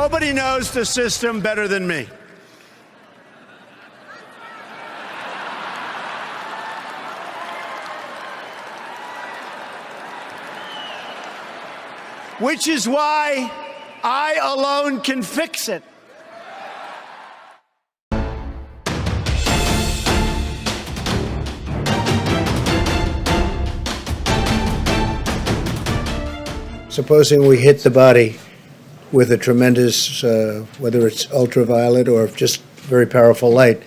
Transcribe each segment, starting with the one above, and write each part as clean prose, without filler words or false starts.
Nobody knows the system better than me. Which is why I alone can fix it. Supposing we hit the body with a tremendous, whether it's ultraviolet or just very powerful light,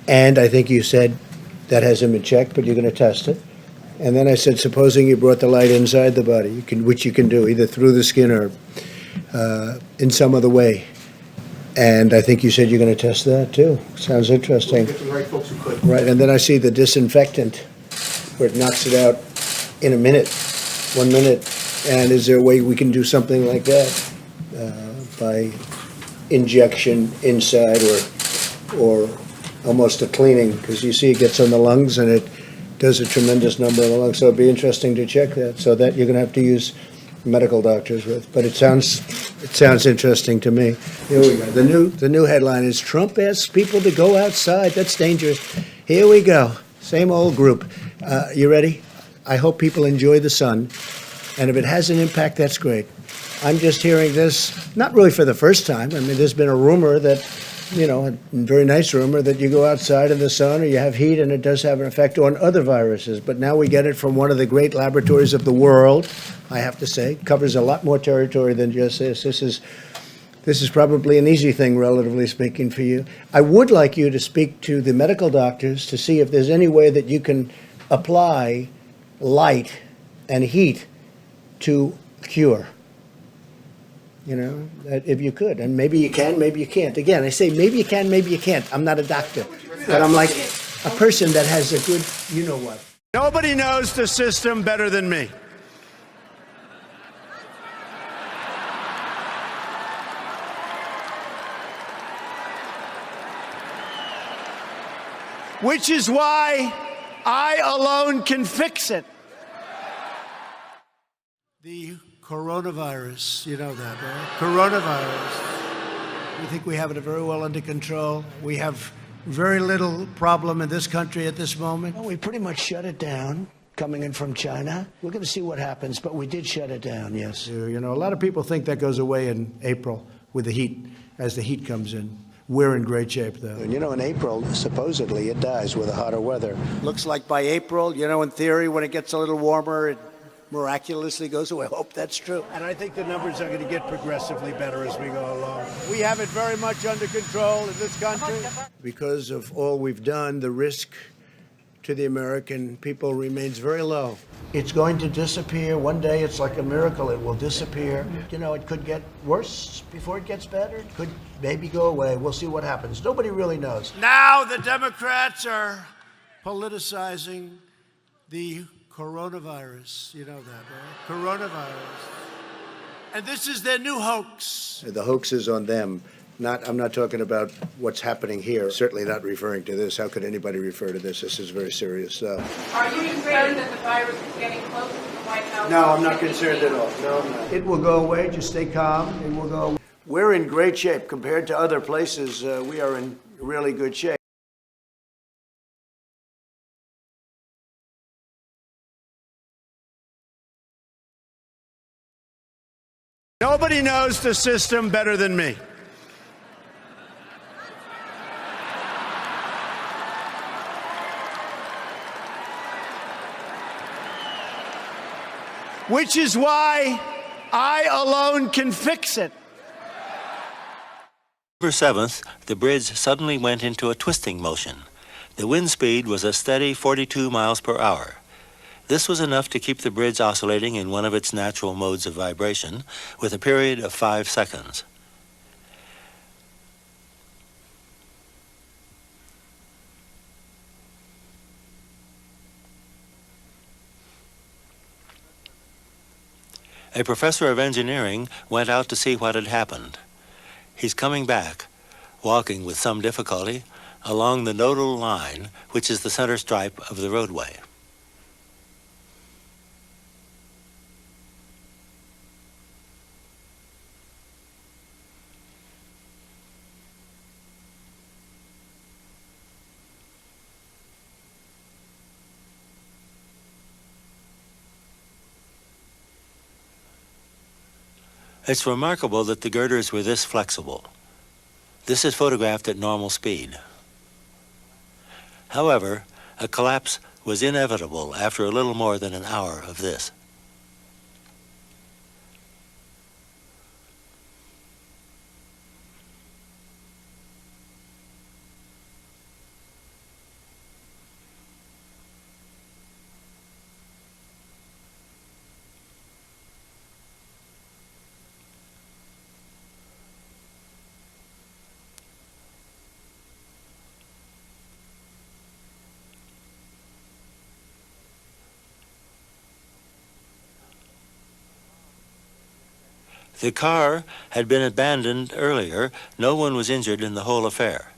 and I think you said that hasn't been checked, but you're going to test it. And then I said, supposing you brought the light inside the body, which you can do either through the skin or in some other way. And I think you said you're going to test that too. Sounds interesting. Get the right folks who could. Right, and then I see the disinfectant where it knocks it out in a minute, 1 minute. And is there a way we can do something like that by injection inside or almost a cleaning? Because you see it gets on the lungs and it does a tremendous number on the lungs. So it'd be interesting to check that. So that you're going to have to use medical doctors with. But it sounds interesting to me. Here we go. The new headline is Trump asks people to go outside. That's dangerous. Here we go. Same old group. You ready? I hope people enjoy the sun. And if it has an impact, that's great. I'm just hearing this, not really for the first time. I mean, there's been a rumor that, you know, a very nice rumor that you go outside in the sun or you have heat and it does have an effect on other viruses. But now we get it from one of the great laboratories of the world, I have to say. Covers a lot more territory than just this. This is probably an easy thing, relatively speaking, for you. I would like you to speak to the medical doctors to see if there's any way that you can apply light and heat to cure, you know, if you could. And maybe you can, maybe you can't. Again, I say maybe you can, maybe you can't. I'm not a doctor, but I'm like a person that has a good, you know what. Nobody knows the system better than me. Which is why I alone can fix it. The coronavirus, you know that, right? Coronavirus. We think we have it very well under control. We have very little problem in this country at this moment. Well, we pretty much shut it down coming in from China. We're going to see what happens, but we did shut it down, yes. You know, a lot of people think that goes away in April with the heat, as the heat comes in. We're in great shape, though. And you know, in April, supposedly, it dies with the hotter weather. Looks like by April, you know, in theory, when it gets a little warmer, it miraculously goes away. I hope that's true. And I think the numbers are going to get progressively better as we go along. We have it very much under control in this country. Because of all we've done, the risk to the American people remains very low. It's going to disappear. One day, it's like a miracle. It will disappear. You know, it could get worse before it gets better. It could maybe go away. We'll see what happens. Nobody really knows. Now the Democrats are politicizing the coronavirus. You know that, right? Coronavirus. And this is their new hoax. The hoax is on them. I'm not talking about what's happening here. Certainly not referring to this. How could anybody refer to this? This is very serious stuff. Are you concerned that the virus is getting close to the White House? No, I'm not concerned at all. No, I'm not. It will go away. Just stay calm. It will go away. We're in great shape. Compared to other places, we are in really good shape. Nobody knows the system better than me. Which is why I alone can fix it. October 7th, the bridge suddenly went into a twisting motion. The wind speed was a steady 42 miles per hour. This was enough to keep the bridge oscillating in one of its natural modes of vibration with a period of 5 seconds. A professor of engineering went out to see what had happened. He's coming back, walking with some difficulty along the nodal line, which is the center stripe of the roadway. It's remarkable that the girders were this flexible. This is photographed at normal speed. However, a collapse was inevitable after a little more than an hour of this. The car had been abandoned earlier. No one was injured in the whole affair.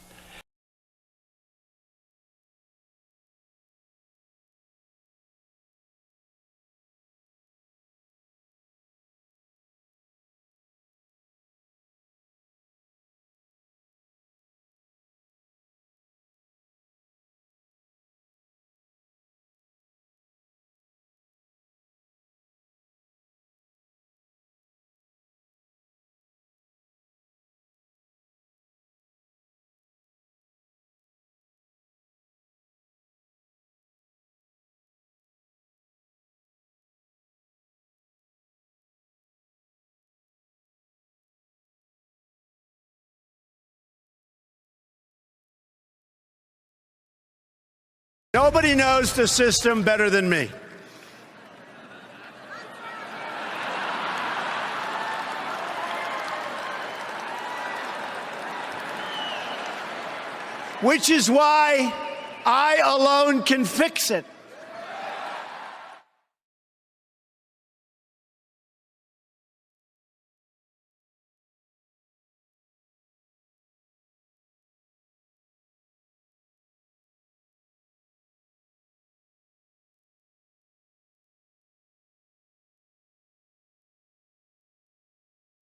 Nobody knows the system better than me. Which is why I alone can fix it.